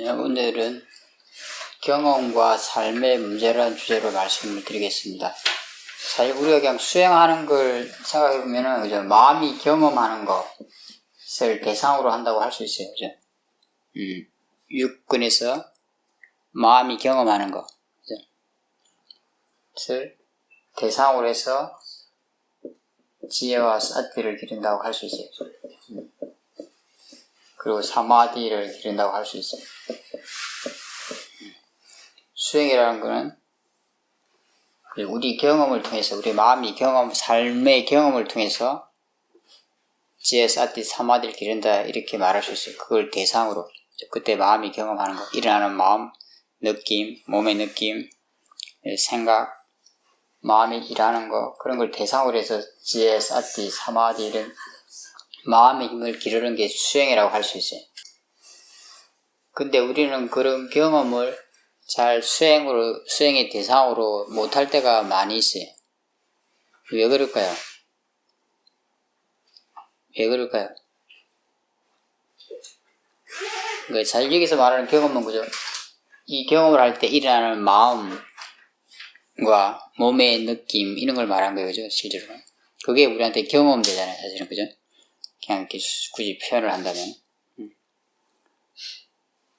네, 오늘은 경험과 삶의 문제라는 주제로 말씀을 드리겠습니다. 사실 우리가 그냥 수행하는 걸 생각해보면은, 그죠? 마음이 경험하는 것을 대상으로 한다고 할 수 있어요. 그죠? 육근에서 마음이 경험하는 것, 그죠? 를 대상으로 해서 지혜와 사티를 기른다고 할 수 있어요. 그리고 사마디를 기른다고 할 수 있어요. 수행이라는 것은 우리 경험을 통해서, 우리 마음이 삶의 경험을 통해서 지혜, 사티, 사마디를 기른다 이렇게 말할 수 있어요. 그걸 대상으로, 그때 마음이 경험하는 것, 일어나는 마음, 느낌, 몸의 느낌, 생각, 마음이 일하는 것, 그런 걸 대상으로 해서 지혜, 사티, 사마디 이런 마음의 힘을 기르는 게 수행이라고 할 수 있어요. 근데 우리는 그런 경험을 잘 수행의 대상으로 못할 때가 많이 있어요. 왜 그럴까요? 왜 그럴까요? 그러니까 잘 여기서 말하는 경험은 그죠? 이 경험을 할 때 일어나는 마음과 몸의 느낌, 이런 걸 말한 거예요. 그죠? 실제로. 그게 우리한테 경험되잖아요. 사실은. 그죠? 그냥 이렇게 굳이 표현을 한다면.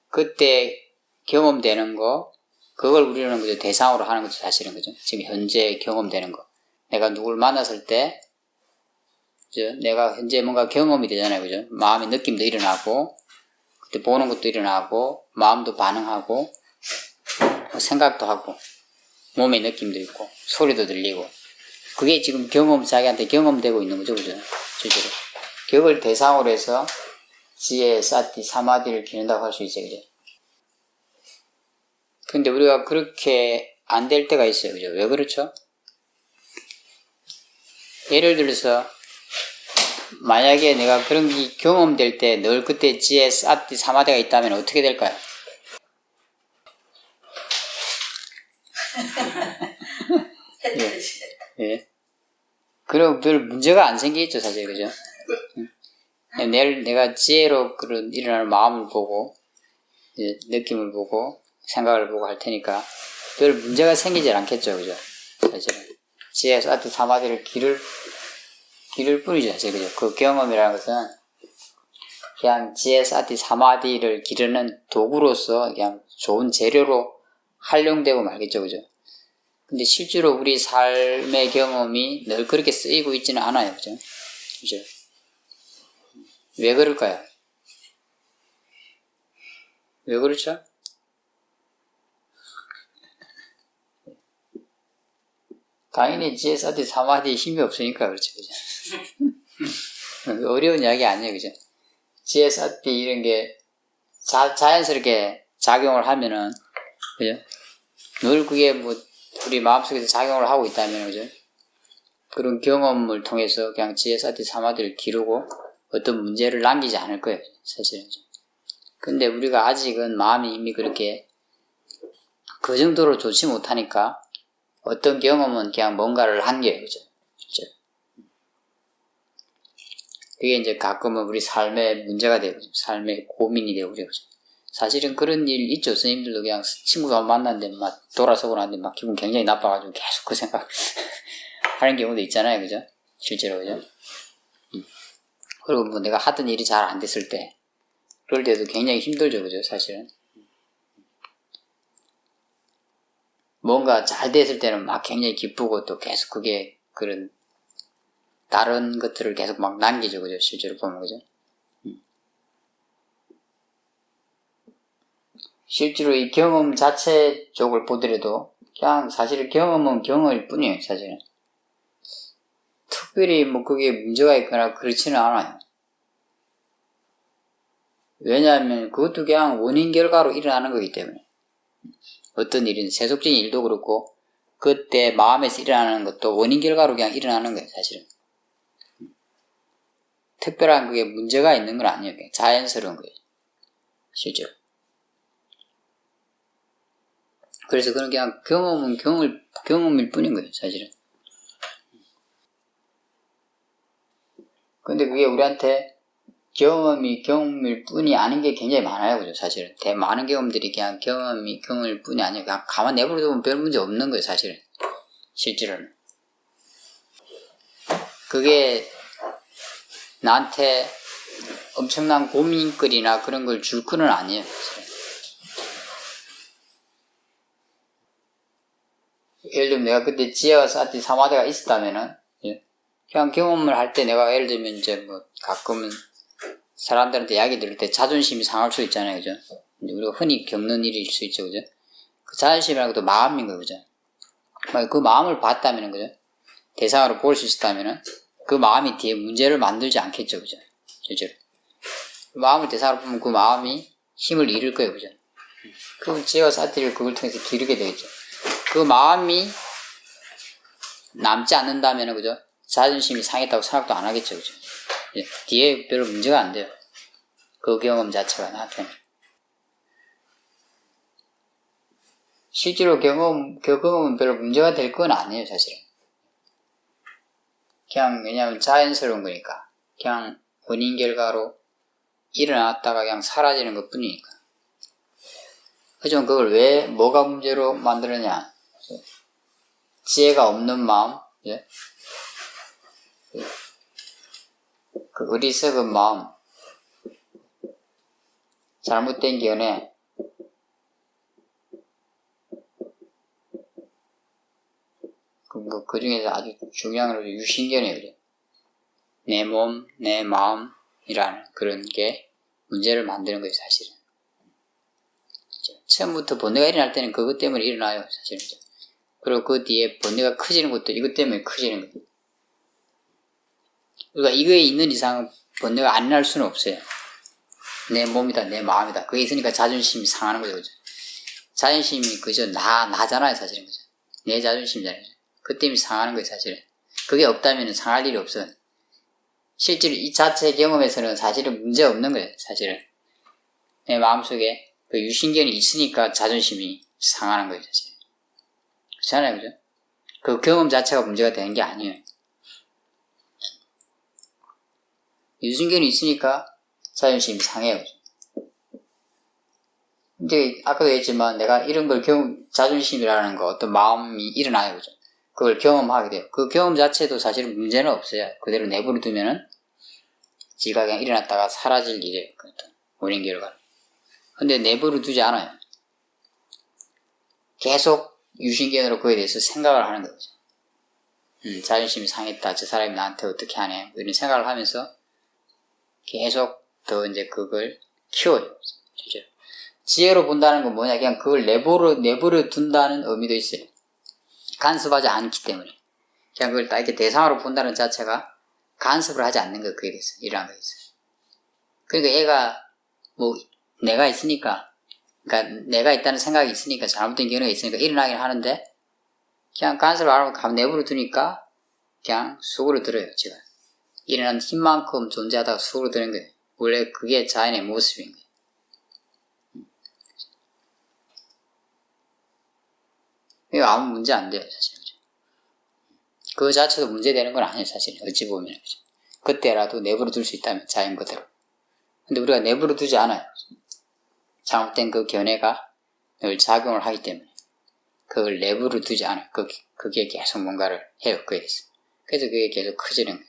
그때 경험되는 거, 그걸 우리는 그죠? 대상으로 하는 거죠. 사실은. 그죠? 지금 현재 경험되는 거. 내가 누굴 만났을 때, 그죠? 내가 현재 뭔가 경험이 되잖아요. 그죠? 마음의 느낌도 일어나고, 그때 보는 것도 일어나고, 마음도 반응하고, 생각도 하고, 몸의 느낌도 있고, 소리도 들리고. 그게 지금 자기한테 경험되고 있는 거죠. 그죠? 실제로. 그걸 대상으로 해서 지혜, 사티, 사마디를 기른다고 할 수 있어요. 그죠? 근데 우리가 그렇게 안 될 때가 있어요. 그죠? 왜 그렇죠? 예를 들어서, 만약에 내가 그런 게 경험될 때 늘 그때 지혜, 사티, 사마디가 있다면 어떻게 될까요? 예. 그럼 별 문제가 안 생기겠죠, 사실. 그죠? 내가 지혜로 그런 일어나는 마음을 보고, 느낌을 보고, 생각을 보고 할 테니까 별 문제가 생기질 않겠죠, 그죠? 사실은. 지혜, 사티, 사마디를 기를 뿐이죠, 사실. 그죠? 그 경험이라는 것은 그냥 지혜, 사티, 사마디를 기르는 도구로서 그냥 좋은 재료로 활용되고 말겠죠, 그죠? 근데 실제로 우리 삶의 경험이 늘 그렇게 쓰이고 있지는 않아요, 그죠? 그죠? 왜 그럴까요? 왜 그렇죠? 당연히 지혜, 사티, 사마디에 힘이 없으니까 그렇죠, 그죠? 어려운 이야기 아니에요, 그죠? 지혜, 사티 이런 게 자연스럽게 작용을 하면은, 그죠? 늘 그게 우리 마음속에서 작용을 하고 있다면, 그죠? 그런 경험을 통해서 그냥 지혜, 사티, 사마디를 기르고 어떤 문제를 남기지 않을 거예요, 사실은. 근데 우리가 아직은 마음이 이미 그렇게 그 정도로 좋지 못하니까 어떤 경험은 그냥 뭔가를 한 게요, 그죠? 진짜. 그게 이제 가끔은 우리 삶의 문제가 되고, 삶의 고민이 되고, 그죠? 사실은 그런 일 있죠. 선생님들도 그냥 친구가 만났는데 막 돌아서고 나는데 막 기분 굉장히 나빠가지고 계속 그 생각 하는 경우도 있잖아요, 그죠? 실제로, 그죠? 그리고 내가 하던 일이 잘 안 됐을 때, 그럴 때도 굉장히 힘들죠, 그죠? 사실은. 뭔가 잘 됐을 때는 막 굉장히 기쁘고 또 계속 그게 그런 다른 것들을 계속 막 남기죠, 그죠? 실제로 보면, 그죠? 실제로 이 경험 자체 쪽을 보더라도 그냥 사실 경험은 경험일 뿐이에요, 사실은. 특별히 그게 문제가 있거나 그렇지는 않아요. 왜냐하면 그것도 그냥 원인 결과로 일어나는 거기 때문에. 어떤 일이든 세속적인 일도 그렇고 그때 마음에서 일어나는 것도 원인 결과로 그냥 일어나는 거예요, 사실은. 특별한 그게 문제가 있는 건 아니에요. 그냥 자연스러운 거예요, 실제로. 그래서 그건 그냥 경험은 경험일 뿐인 거예요, 사실은. 근데 그게 우리한테 경험일 뿐이 아닌 게 굉장히 많아요. 그죠? 사실은. 많은 경험들이 그냥 경험일 뿐이 아니에요. 그냥 가만 내버려두면 별 문제 없는 거예요. 사실은. 실제로는. 그게 나한테 엄청난 고민거리나 그런 걸 줄 거는 아니에요. 예를 들면 내가 그때 지혜와 사티 사마대가 있었다면은, 그냥 경험을 할 때 내가 예를 들면 이제 뭐 가끔은 사람들한테 이야기 들을 때 자존심이 상할 수 있잖아요. 그죠? 우리가 흔히 겪는 일일 수 있죠. 그죠? 그 자존심이라는 것도 마음인 거예요. 그죠? 그 마음을 봤다면은, 그죠? 대상으로 볼 수 있었다면은, 그 마음이 뒤에 문제를 만들지 않겠죠. 그죠? 실제로. 그 마음을 대상으로 보면 그 마음이 힘을 잃을 거예요. 그죠? 그 지혜와 사티를 그걸 통해서 기르게 되겠죠. 그 마음이 남지 않는다면은, 그죠? 자존심이 상했다고 생각도 안 하겠죠. 그죠? 뒤에 별로 문제가 안 돼요. 그 경험 자체가 나한테는. 실제로 경험은 별로 문제가 될 건 아니에요, 사실은. 그냥, 왜냐면 자연스러운 거니까. 그냥 원인 결과로 일어났다가 그냥 사라지는 것 뿐이니까. 하지만 그걸 왜, 뭐가 문제로 만들었냐. 지혜가 없는 마음, 예? 그 어리석은 마음, 잘못된 견해, 그 중에서 아주 중요한 건 유신견이에요. 내 몸, 내 마음이라는 그런 게 문제를 만드는 거예요, 사실은. 처음부터 번뇌가 일어날 때는 그것 때문에 일어나요, 사실은. 그리고 그 뒤에 번뇌가 커지는 것도 이것 때문에 커지는 거예요. 그러니까 이거에 있는 이상 번뇌가 안 날 수는 없어요. 내 몸이다, 내 마음이다. 그게 있으니까 자존심이 상하는 거죠, 그죠? 자존심이 그저 나잖아요, 사실은. 그죠? 내 자존심이잖아요. 그 때문에 상하는 거예요, 사실은. 그게 없다면 상할 일이 없어요. 실제로 이 자체 경험에서는 사실은 문제 없는 거예요, 사실은. 내 마음속에 그 유신견이 있으니까 자존심이 상하는 거예요, 사실은. 그렇잖아요, 그죠? 그 경험 자체가 문제가 되는 게 아니에요. 유신견이 있으니까 자존심이 상해요, 그죠? 근데 아까도 했지만 내가 이런 걸 자존심이라는 거, 어떤 마음이 일어나요, 그죠? 그걸 경험하게 돼요. 그 경험 자체도 사실은 문제는 없어요. 그대로 내버려 두면은 지가 그냥 일어났다가 사라질 일이에요. 원인 결과는. 근데 내버려 두지 않아요. 계속 유신견으로 그에 대해서 생각을 하는 거죠. 자존심이 상했다. 저 사람이 나한테 어떻게 하네. 이런 생각을 하면서 계속 더 이제 그걸 키워요. 실제로. 지혜로 본다는 건 뭐냐. 그냥 그걸 내버려 둔다는 의미도 있어요. 간섭하지 않기 때문에. 그냥 그걸 딱 이렇게 대상으로 본다는 자체가 간섭을 하지 않는 거, 그에 대해서. 이러한 거 있어요. 그러니까 얘가, 내가 있으니까, 그러니까 내가 있다는 생각이 있으니까, 잘못된 견해가 있으니까 일어나긴 하는데, 그냥 간섭을 안 하고 가만 내버려 두니까, 그냥 수그러들어요, 제가. 일어난 힘만큼 존재하다가 수그러드는 거예요. 원래 그게 자연의 모습인 거예요. 이거 아무 문제 안 돼요, 사실. 그 자체도 문제되는 건 아니에요, 사실. 어찌 보면. 그때라도 내버려 둘 수 있다면, 자연 그대로. 근데 우리가 내버려 두지 않아요. 잘못된 그 견해가 늘 작용을 하기 때문에. 그걸 내버려 두지 않아요. 그게 계속 뭔가를 해요, 그에 대해서. 그래서 그게 계속 커지는 거예요.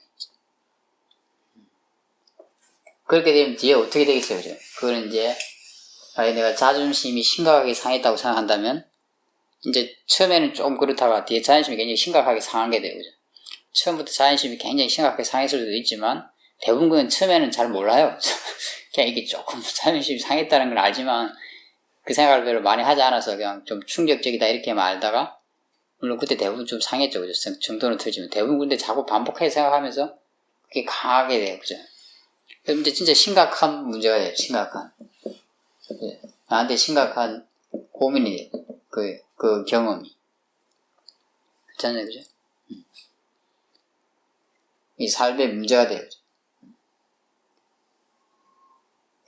그렇게 되면 뒤에 어떻게 되겠어요, 그죠? 그거는 이제, 만약에 내가 자존심이 심각하게 상했다고 생각한다면, 이제 처음에는 좀 그렇다가 뒤에 자존심이 굉장히 심각하게 상한 게 돼요, 그죠? 처음부터 자존심이 굉장히 심각하게 상했을 수도 있지만, 대부분은 처음에는 잘 몰라요. 그냥 이게 조금 자존심이 상했다는 걸 알지만, 그 생각을 별로 많이 하지 않아서 그냥 좀 충격적이다 이렇게만 알다가, 물론 그때 대부분 좀 상했죠, 그죠? 정도는 틀지만. 대부분 근데 자꾸 반복하게 생각하면서 그게 강하게 돼요, 그죠? 그럼 이제 진짜 심각한 문제가 돼요, 심각한. 나한테 심각한 고민이 돼요, 그 경험이. 그렇잖아요, 그죠? 이 삶의 문제가 돼요, 그죠?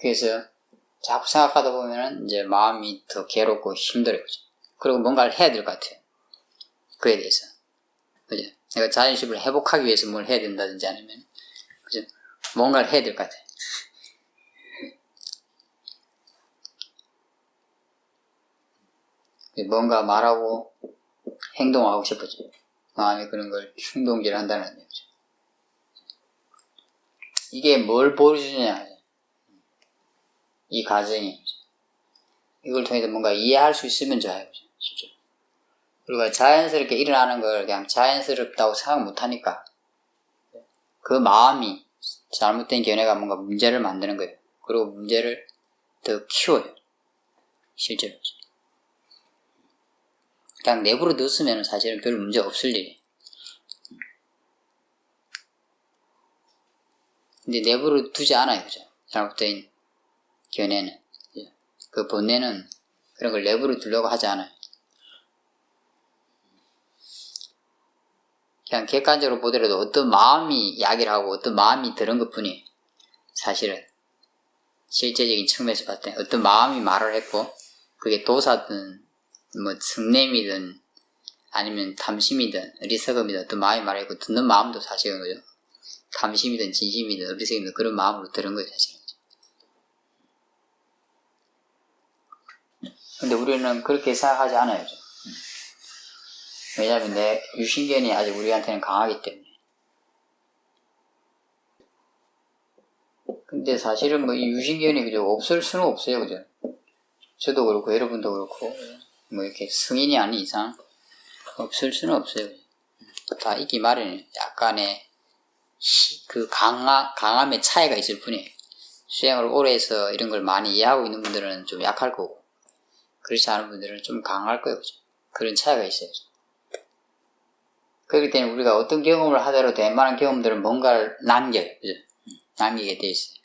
그래서 자꾸 생각하다 보면은 이제 마음이 더 괴롭고 힘들어요, 그죠? 그리고 뭔가를 해야 될 것 같아요. 그에 대해서. 그죠? 내가 자존심을 회복하기 위해서 뭘 해야 된다든지 아니면, 그죠? 뭔가를 해야 될 것 같아요. 뭔가 말하고 행동하고 싶어져요. 마음이 그런 걸 충동질 한다는 거죠. 이게 뭘 보여주느냐, 이 과정이. 이걸 통해서 뭔가 이해할 수 있으면 좋아요, 실제로. 우리가 자연스럽게 일어나는 걸 그냥 자연스럽다고 생각 못하니까 그 마음이 잘못된 견해가 뭔가 문제를 만드는 거예요. 그리고 문제를 더 키워요, 실제로. 그냥 내부로 넣었으면 사실은 별 문제 없을 일이에요. 근데 내부로 두지 않아요, 그죠? 잘못된 견해는. 그 본뇌는 그런 걸 내부로 두려고 하지 않아요. 그냥 객관적으로 보더라도 어떤 마음이 이야기를 하고 어떤 마음이 들은 것 뿐이에요. 사실은. 실제적인 측면에서 봤을 때 어떤 마음이 말을 했고, 그게 도사든, 성냄이든, 아니면 탐심이든, 어리석음이든 어떤 마음이 말했고, 듣는 마음도 사실은 거죠. 탐심이든, 진심이든, 어리석음이든 그런 마음으로 들은 거예요, 사실은. 근데 우리는 그렇게 생각하지 않아요. 왜냐하면 내 유신견이 아직 우리한테는 강하기 때문에. 근데 사실은 이 유신견이 그죠? 없을 수는 없어요, 그죠? 저도 그렇고, 여러분도 그렇고, 이렇게 승인이 아닌 이상, 없을 수는 없어요. 다 있기 마련이에요. 약간의, 강함의 차이가 있을 뿐이에요. 수행을 오래 해서 이런 걸 많이 이해하고 있는 분들은 좀 약할 거고, 그렇지 않은 분들은 좀 강할 거예요, 그죠? 그런 차이가 있어요. 그렇기 때문에 우리가 어떤 경험을 하더라도 웬만한 경험들은 뭔가를 남겨요, 그죠? 남기게 돼 있어요.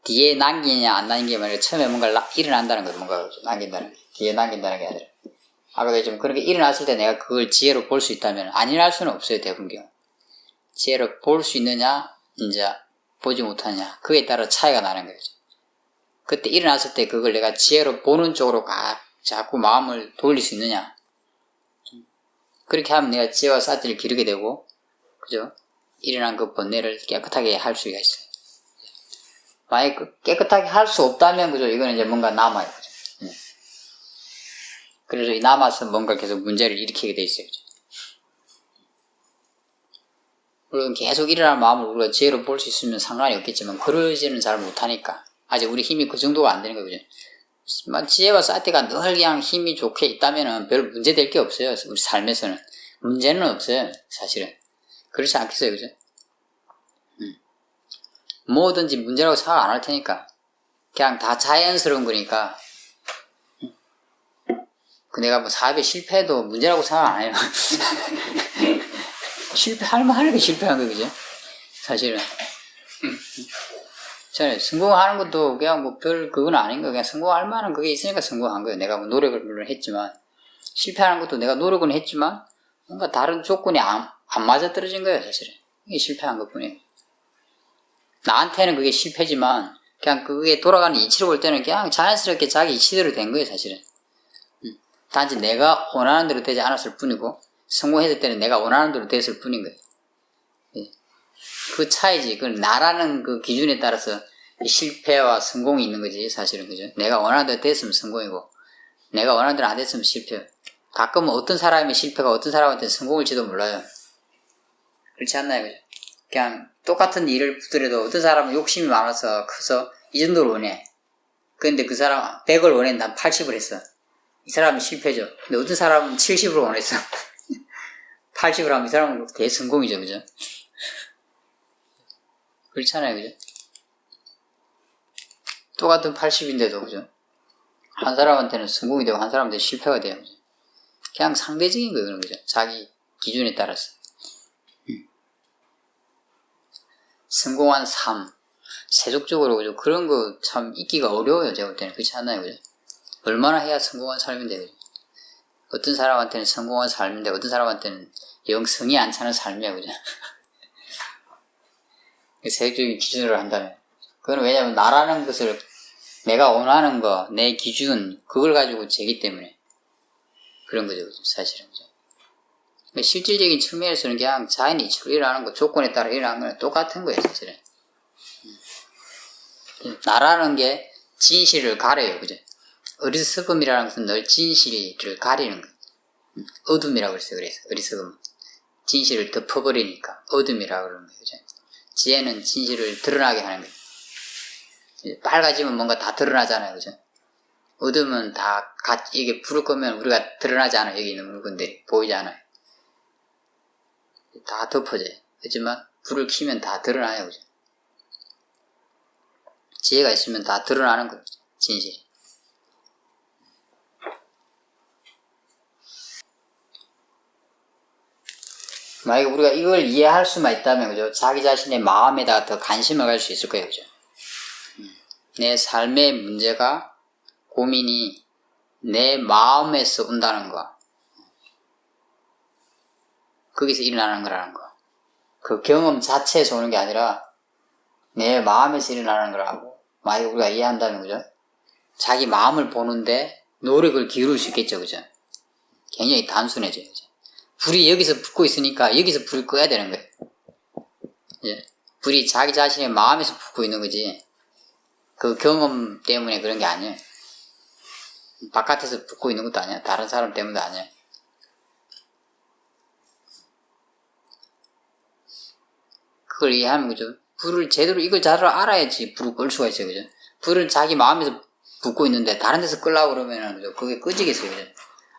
뒤에 남기냐 안 남기냐 말이야. 처음에 뭔가 일어난다는 거죠. 뭔가 남긴다는 게. 뒤에 남긴다는 게 아니라. 아까도 좀 그렇게 일어났을 때 내가 그걸 지혜로 볼 수 있다면 안 일어날 수는 없어요. 대부분 경우. 지혜로 볼 수 있느냐 이제 보지 못하느냐 그에 따라 차이가 나는 거죠. 그때 일어났을 때 그걸 내가 지혜로 보는 쪽으로 자꾸 마음을 돌릴 수 있느냐. 그렇게 하면 내가 지혜와 사티를 기르게 되고 그죠? 일어난 그 번뇌를 깨끗하게 할 수가 있어요. 만약에 깨끗하게 할 수 없다면, 그죠? 이거는 이제 뭔가 남아요, 그죠? 그래서 이 남아서 뭔가 계속 문제를 일으키게 돼 있어요, 그죠? 물론 계속 일어나는 마음을 우리가 지혜로 볼 수 있으면 상관이 없겠지만, 그러지는 잘 못하니까. 아직 우리 힘이 그 정도가 안 되는 거죠. 지혜와 사티가 늘 그냥 힘이 좋게 있다면은 별 문제 될 게 없어요, 우리 삶에서는. 문제는 없어요, 사실은. 그렇지 않겠어요, 그죠? 뭐든지 문제라고 생각 안 할 테니까. 그냥 다 자연스러운 거니까. 내가 사업에 실패해도 문제라고 생각 안 해요. 실패할 만하니까 실패한 거예요, 그죠? 사실은. 저는 성공하는 것도 그냥 그건 아닌 거예요. 그냥 성공할 만한 그게 있으니까 성공한 거예요. 내가 노력을 물론 했지만. 실패하는 것도 내가 노력은 했지만, 뭔가 다른 조건이 안 맞아 떨어진 거예요, 사실은. 이게 실패한 것 뿐이에요. 나한테는 그게 실패지만 그냥 그게 돌아가는 이치로 볼 때는 그냥 자연스럽게 자기 이치대로 된 거예요, 사실은. 단지 내가 원하는 대로 되지 않았을 뿐이고 성공했을 때는 내가 원하는 대로 됐을 뿐인 거예요. 그 차이지. 그 나라는 그 기준에 따라서 실패와 성공이 있는 거지, 사실은. 그죠? 내가 원하는 대로 됐으면 성공이고 내가 원하는 대로 안 됐으면 실패예요. 가끔은 어떤 사람이 실패가 어떤 사람한테 성공일지도 몰라요. 그렇지 않나요, 그죠? 그냥 똑같은 일을 붙더라도 어떤 사람은 욕심이 많아서 커서 이 정도를 원해. 그런데 그 사람 100을 원했는데 난 80을 했어. 이 사람은 실패죠. 근데 어떤 사람은 70으로 원했어. 80을 하면 이 사람은 대성공이죠, 그죠? 그렇잖아요, 그죠? 똑같은 80인데도, 그죠? 한 사람한테는 성공이 되고 한 사람한테는 실패가 돼요, 그죠? 그냥 상대적인 거예요, 그죠? 자기 기준에 따라서. 성공한 삶, 세속적으로, 그죠? 그런 거 참 있기가 어려워요, 제가 볼 때는. 그렇지 않나요, 그죠? 얼마나 해야 성공한 삶인데, 그죠? 어떤 사람한테는 성공한 삶인데, 어떤 사람한테는 영 성이 안 차는 삶이야, 그죠? 세속적인 기준으로 한다면. 그건 왜냐면, 나라는 것을 내가 원하는 거, 내 기준, 그걸 가지고 재기 때문에. 그런 거죠, 그죠? 사실은, 그죠? 실질적인 측면에서는 그냥 자연이 이치로 일어나는 거, 조건에 따라 일어나는 거는 똑같은 거예요, 사실은. 나라는 게 진실을 가려요, 그죠? 어리석음이라는 것은 늘 진실을 가리는 거예요. 어둠이라고 그랬어요. 그래서 어리석음. 진실을 덮어버리니까 어둠이라고 그러는 거예요. 그죠? 지혜는 진실을 드러나게 하는 거예요. 밝아지면 뭔가 다 드러나잖아요. 그죠? 어둠은 이게 불을 끄면 우리가 드러나지 않아요. 여기 있는 물건들이 보이지 않아요. 다 덮어져요. 하지만 불을 켜면 다 드러나요. 그죠? 지혜가 있으면 다 드러나는 거죠. 진실이. 만약에 우리가 이걸 이해할 수만 있다면, 그죠? 자기 자신의 마음에다가 더 관심을 가질 수 있을 거예요. 그죠? 내 삶의 문제가, 고민이 내 마음에서 온다는 거. 거기서 일어나는 거라는 거. 그 경험 자체에서 오는 게 아니라 내 마음에서 일어나는 거라고. 만약에 우리가 이해한다면, 그죠? 자기 마음을 보는데 노력을 기울일 수 있겠죠. 그죠? 굉장히 단순해져요. 그죠? 불이 여기서 붙고 있으니까 여기서 불을 꺼야 되는 거예요. 예. 불이 자기 자신의 마음에서 붙고 있는 거지 그 경험 때문에 그런 게 아니에요. 바깥에서 붙고 있는 것도 아니야. 다른 사람 때문도 아니야. 그걸 이해하면, 그죠? 불을 제대로, 이걸 제대로 알아야지 불을 끌 수가 있어요. 그죠? 불은 자기 마음에서 붙고 있는데 다른 데서 끌려고 그러면은, 그죠? 그게 꺼지겠어요. 그죠?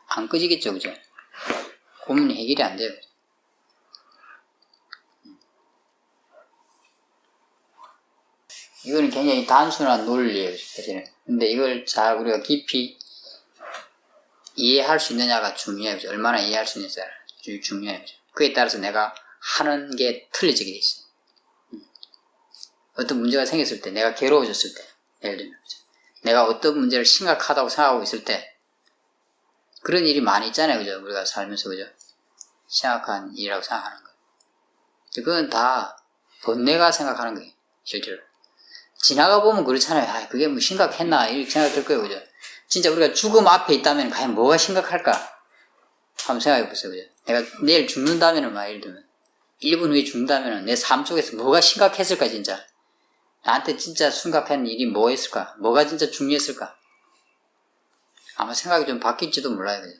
안 꺼지겠죠. 그죠? 고민이 해결이 안 돼요. 이거는 굉장히 단순한 논리예요. 사실은. 근데 이걸 잘 우리가 깊이 이해할 수 있느냐가 중요해요. 얼마나 이해할 수 있느냐가 중요해요. 그에 따라서 내가 하는 게 틀려지게 돼 있어요. 어떤 문제가 생겼을 때, 내가 괴로워졌을 때, 예를 들면 내가 어떤 문제를 심각하다고 생각하고 있을 때, 그런 일이 많이 있잖아요. 그죠? 우리가 살면서, 그죠? 심각한 일이라고 생각하는 거예요. 그건 다 번뇌가 생각하는 거예요. 실제로. 지나가 보면 그렇잖아요. 아, 그게 뭐 심각했나? 이렇게 생각 들 거예요. 그죠? 진짜 우리가 죽음 앞에 있다면 과연 뭐가 심각할까? 한번 생각해 보세요. 그죠? 내가 내일 죽는다면은, 예를 들면 1분 후에 죽는다면은 내 삶 속에서 뭐가 심각했을까, 진짜? 나한테 진짜 심각한 일이 뭐 있을까? 뭐가 진짜 중요했을까? 아마 생각이 좀 바뀔지도 몰라요. 그죠?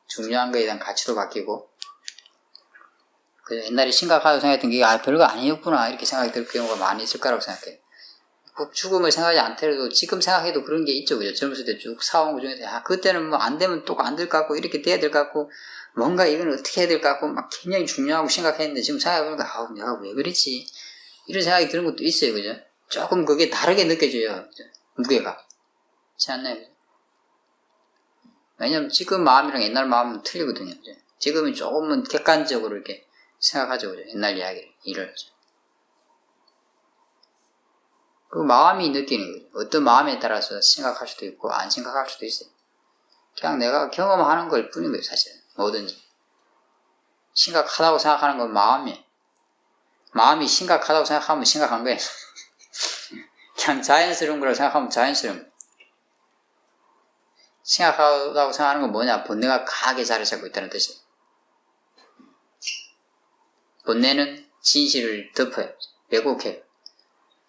중요한 거에 대한 가치도 바뀌고, 그죠? 옛날에 심각하다고 생각했던 게, 별거 아니었구나, 이렇게 생각이 들 경우가 많이 있을 거라고 생각해요. 꼭 죽음을 생각하지 않더라도 지금 생각해도 그런 게 있죠. 그죠? 젊었을 때 쭉 살아온 것 중에서, 그때는 뭐 안 되면 또 안 될 것 같고, 이렇게 돼야 될 것 같고, 뭔가 이건 어떻게 해야 될 것 같고, 막 굉장히 중요하고 심각했는데, 지금 생각해보니까, 내가 왜 그랬지? 이런 생각이 드는 것도 있어요. 그죠? 조금 그게 다르게 느껴져요. 그죠? 무게가. 그렇지 않나요? 그죠? 왜냐면 지금 마음이랑 옛날 마음은 틀리거든요. 그죠? 지금은 조금은 객관적으로 이렇게 생각하죠. 그죠? 옛날 일을. 그죠? 그 마음이 느끼는 거죠. 어떤 마음에 따라서 생각할 수도 있고, 안 생각할 수도 있어요. 그냥 내가 경험하는 걸 뿐인 거예요, 사실은. 뭐든지. 심각하다고 생각하는 건 마음이에요. 마음이 심각하다고 생각하면 심각한 거예요. 그냥 자연스러운 거라고 생각하면 자연스러운 거예요. 심각하다고 생각하는 건 뭐냐? 번뇌가 강하게 자리 잡고 있다는 뜻이에요. 번뇌는 진실을 덮어요. 왜곡해요.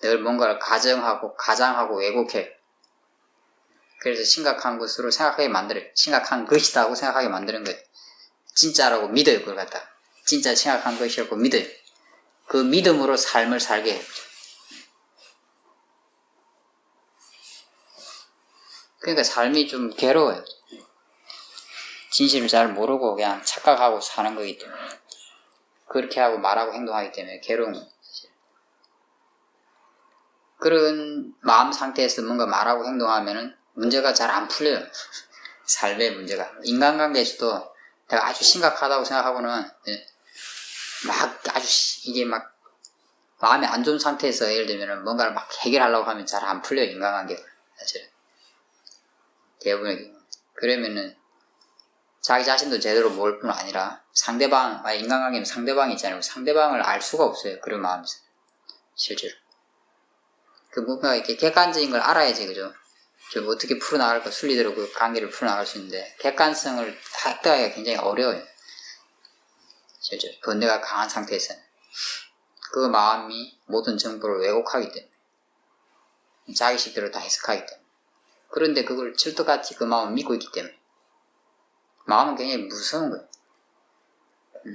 늘 뭔가를 가장하고 왜곡해요. 그래서 심각한 것으로 생각하게 만들어요. 심각한 것이다고 생각하게 만드는 거예요. 진짜라고 믿어요. 그걸 갖다가. 진짜 심각한 것이라고 믿어요. 그 믿음으로 삶을 살게 해요. 그러니까 삶이 좀 괴로워요. 진실을 잘 모르고 그냥 착각하고 사는 거기 때문에. 그렇게 하고 말하고 행동하기 때문에 괴로운 거예요. 사실. 그런 마음 상태에서 뭔가 말하고 행동하면은 문제가 잘 안 풀려요. 삶의 문제가. 인간관계에서도 내가 아주 심각하다고 생각하고는 이게 막 마음이 안 좋은 상태에서 예를 들면 뭔가를 막 해결하려고 하면 잘 안 풀려요. 인간관계가. 사실. 대부분의 경우. 그러면은 자기 자신도 제대로 모를 뿐 아니라 상대방, 인간관계는 상대방이 있잖아요. 상대방을 알 수가 없어요. 그런 마음에서. 실제로. 뭔가 이렇게 객관적인 걸 알아야지, 그죠? 좀 어떻게 풀어나갈까, 순리대로 그 관계를 풀어나갈 수 있는데, 객관성을 획득하기가 굉장히 어려워요. 실제로. 번뇌가 강한 상태에서는. 그 마음이 모든 정보를 왜곡하기 때문에. 자기식대로 다 해석하기 때문에. 그런데 그걸 철떡같이 그 마음을 믿고 있기 때문에. 마음은 굉장히 무서운 거예요.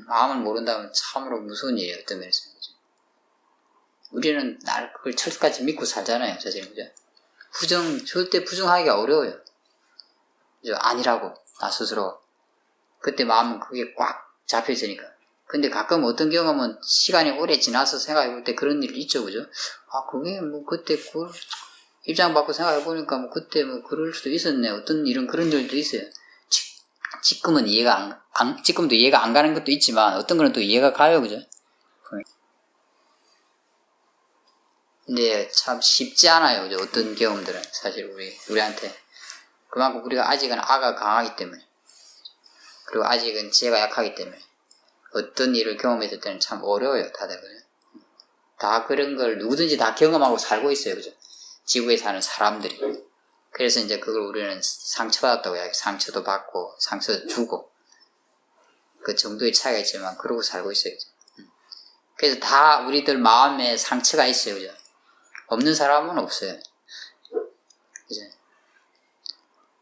마음을 모른다면 참으로 무서운 일이에요. 어떤 면에서. 우리는 날 그걸 철떡같이 믿고 살잖아요. 사실은. 그죠? 절대 부정하기가 어려워요. 그죠? 아니라고, 나 스스로. 그때 마음은 그게 꽉 잡혀지니까. 근데 가끔 어떤 경험은 시간이 오래 지나서 생각해 볼 때 그런 일이 있죠. 그죠? 아, 그게 뭐 그때 그 입장 받고 생각해 보니까 뭐 그때 뭐 그럴 수도 있었네. 어떤 일은 그런 일도 있어요. 지금은 지금도 이해가 안 가는 것도 있지만 어떤 거는 또 이해가 가요. 그죠? 근데 참 쉽지 않아요. 그죠? 어떤 경험들은 사실 우리한테. 그만큼 우리가 아직은 아가 강하기 때문에. 그리고 아직은 지혜가 약하기 때문에. 어떤 일을 경험했을 때는 참 어려워요. 다들. 그죠? 다 그런 걸 누구든지 다 경험하고 살고 있어요. 그죠? 지구에 사는 사람들이. 그래서 이제 그걸 우리는 상처받았다고 해요. 상처도 받고, 상처도 주고. 그 정도의 차이가 있지만, 그러고 살고 있어요. 그죠? 그래서 다 우리들 마음에 상처가 있어요. 그죠? 없는 사람은 없어요. 그죠?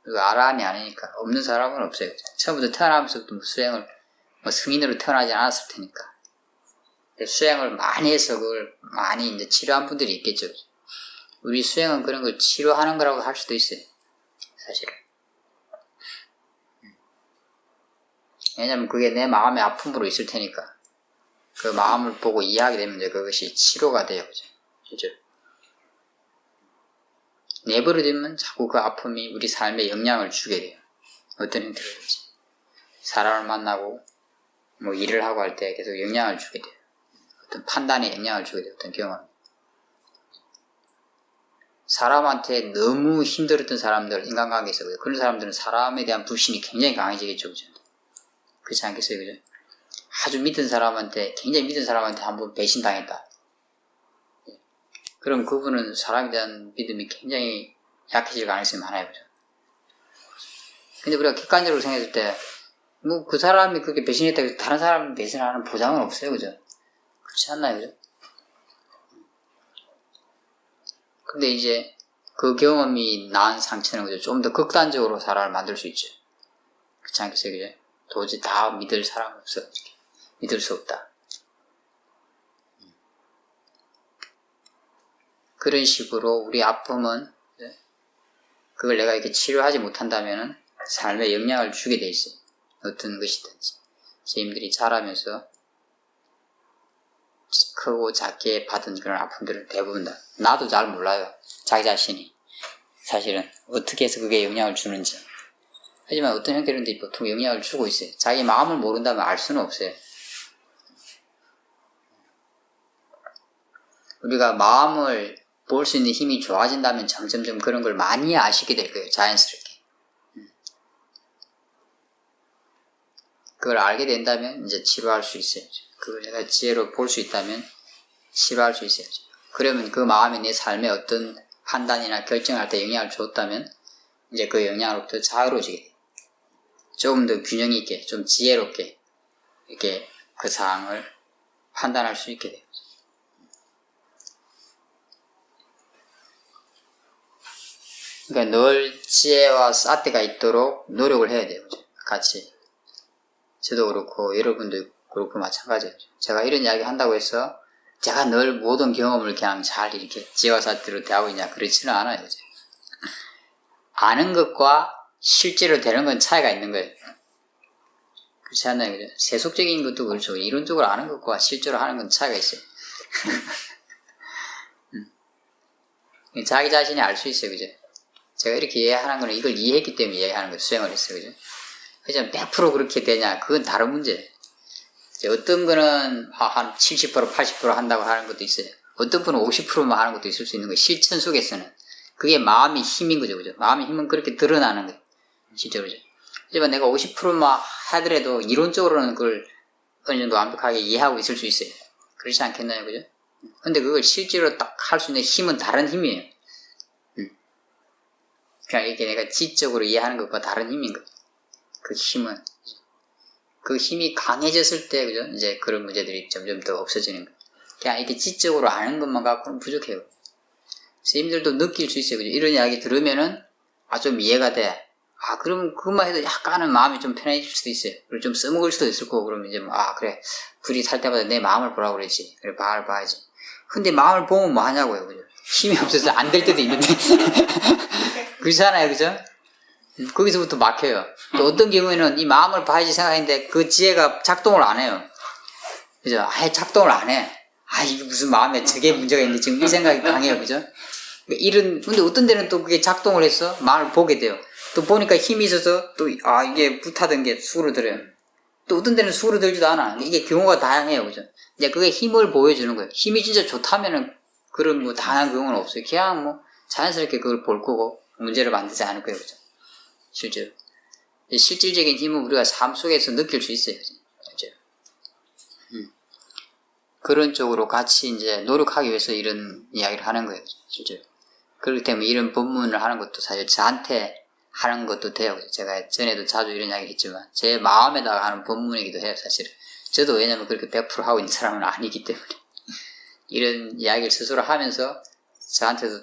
그리고 아라한이 아니니까. 없는 사람은 없어요. 그죠? 처음부터 태어나면서부터 수행을, 승인으로 태어나지 않았을 테니까. 수행을 많이 해서 그걸 많이 이제 치료한 분들이 있겠죠. 그죠? 우리 수행은 그런 걸 치료하는 거라고 할 수도 있어요. 사실은. 왜냐면 그게 내 마음의 아픔으로 있을 테니까. 그 마음을 보고 이해하게 되면 이제 그것이 치료가 돼요. 그죠? 실제로. 내버려두면 자꾸 그 아픔이 우리 삶에 영향을 주게 돼요. 어떤 형태로든지. 사람을 만나고, 뭐 일을 하고 할 때 계속 영향을 주게 돼요. 어떤 판단에 영향을 주게 돼요. 어떤 경험. 사람한테 너무 힘들었던 사람들, 인간관계에서, 그런 사람들은 사람에 대한 불신이 굉장히 강해지겠죠. 그죠? 그렇지 않겠어요? 그죠? 아주 굉장히 믿은 사람한테 한번 배신당했다. 그럼 그분은 사람에 대한 믿음이 굉장히 약해질 가능성이 많아요. 그죠? 근데 우리가 객관적으로 생각했을 때, 뭐 그 사람이 그렇게 배신했다고 해서 다른 사람을 배신하는 보장은 없어요. 그죠? 그렇지 않나요? 그죠? 근데 이제 그 경험이 낳은 상처는 그죠? 좀 더 극단적으로 사람을 만들 수 있죠. 그렇지 않겠어요? 그죠? 도저히 다 믿을 사람 없어. 믿을 수 없다. 그런 식으로 우리 아픔은 그걸 내가 이렇게 치료하지 못한다면 삶에 영향을 주게 돼 있어요. 어떤 것이든지. 선생님들이 자라면서 크고 작게 받은 그런 아픔들은 대부분 다. 나도 잘 몰라요. 자기 자신이. 사실은 어떻게 해서 그게 영향을 주는지. 하지만 어떤 형태로든지 보통 영향을 주고 있어요. 자기 마음을 모른다면 알 수는 없어요. 우리가 마음을 볼 수 있는 힘이 좋아진다면 점점점 그런 걸 많이 아시게 될 거예요. 자연스럽게. 그걸 알게 된다면 이제 치료할 수 있어요. 그걸 내가 지혜로 볼 수 있다면 치료할 수 있어요. 그러면 그 마음이 내 삶에 어떤 판단이나 결정할 때 영향을 줬다면 이제 그 영향으로부터 자유로워지게 돼요. 조금 더 균형 있게, 좀 지혜롭게 이렇게 그 상황을 판단할 수 있게 돼요. 그러니까 늘 지혜와 사태가 있도록 노력을 해야 돼요. 같이. 저도 그렇고 여러분도 그렇고 마찬가지예요. 제가 이런 이야기 한다고 해서 제가 늘 모든 경험을 그냥 잘 이렇게 지혜와 사태로 대하고 있냐 그렇지는 않아요. 아는 것과 실제로 되는 건 차이가 있는 거예요. 그렇지 않나요? 그죠? 세속적인 것도 그렇죠. 이론적으로 아는 것과 실제로 하는 건 차이가 있어요. 자기 자신이 알 수 있어요. 그죠? 제가 이렇게 이해하는 거는 이걸 이해했기 때문에 이해하는 거예요. 수행을 했어요. 그죠? 그죠? 100% 그렇게 되냐? 그건 다른 문제예요. 어떤 거는 한 70%, 80% 한다고 하는 것도 있어요. 어떤 분은 50%만 하는 것도 있을 수 있는 거예요. 실천 속에서는. 그게 마음의 힘인 거죠. 그죠? 마음의 힘은 그렇게 드러나는 거예요. 실제로. 그죠? 하지만 내가 50%만 하더라도 이론적으로는 그걸 어느 정도 완벽하게 이해하고 있을 수 있어요. 그렇지 않겠나요? 그죠? 근데 그걸 실제로 딱 할 수 있는 힘은 다른 힘이에요. 그냥 이렇게 내가 지적으로 이해하는 것과 다른 힘인 거죠. 그 힘은. 그 힘이 강해졌을 때, 그죠? 이제 그런 문제들이 점점 더 없어지는 거예요. 그냥 이렇게 지적으로 아는 것만 갖고는 부족해요. 선생님들도 느낄 수 있어요. 그죠? 이런 이야기 들으면은, 좀 이해가 돼. 그럼 그것만 해도 약간은 마음이 좀 편해질 수도 있어요. 그리고 좀 써먹을 수도 있을 거고, 그러면 이제 그래. 글이 살 때마다 내 마음을 보라고 그랬지. 그래, 마음을 봐야지. 근데 마음을 보면 뭐 하냐고요, 그죠? 힘이 없어서 안 될 때도 있는데. 그렇잖아요, 그죠? 거기서부터 막혀요. 또 어떤 경우에는 이 마음을 봐야지 생각했는데 그 지혜가 작동을 안 해요. 그죠? 아예 작동을 안 해. 이게 무슨 마음에 저게 문제가 있는데 지금 이 생각이 강해요, 그죠? 근데 어떤 데는 또 그게 작동을 해서 마음을 보게 돼요. 또 보니까 힘이 있어서 또, 이게 불타던 게 수그러들어요. 또 어떤 데는 수그러들지도 않아. 이게 경우가 다양해요, 그죠? 이제 그게 힘을 보여주는 거예요. 힘이 진짜 좋다면은 그런 뭐 다양한 경우는 없어요. 그냥 뭐 자연스럽게 그걸 볼 거고 문제를 만들지 않을 거예요, 그죠? 실제로. 실질적인 힘은 우리가 삶 속에서 느낄 수 있어요, 그죠? 그런 쪽으로 같이 이제 노력하기 위해서 이런 이야기를 하는 거예요, 실제로. 그렇기 때문에 이런 법문을 하는 것도 사실 저한테 하는 것도 돼요. 제가 전에도 자주 이런 이야기 했지만, 제 마음에다가 하는 법문이기도 해요, 사실은. 저도 왜냐면 그렇게 100% 하고 있는 사람은 아니기 때문에. 이런 이야기를 스스로 하면서 저한테도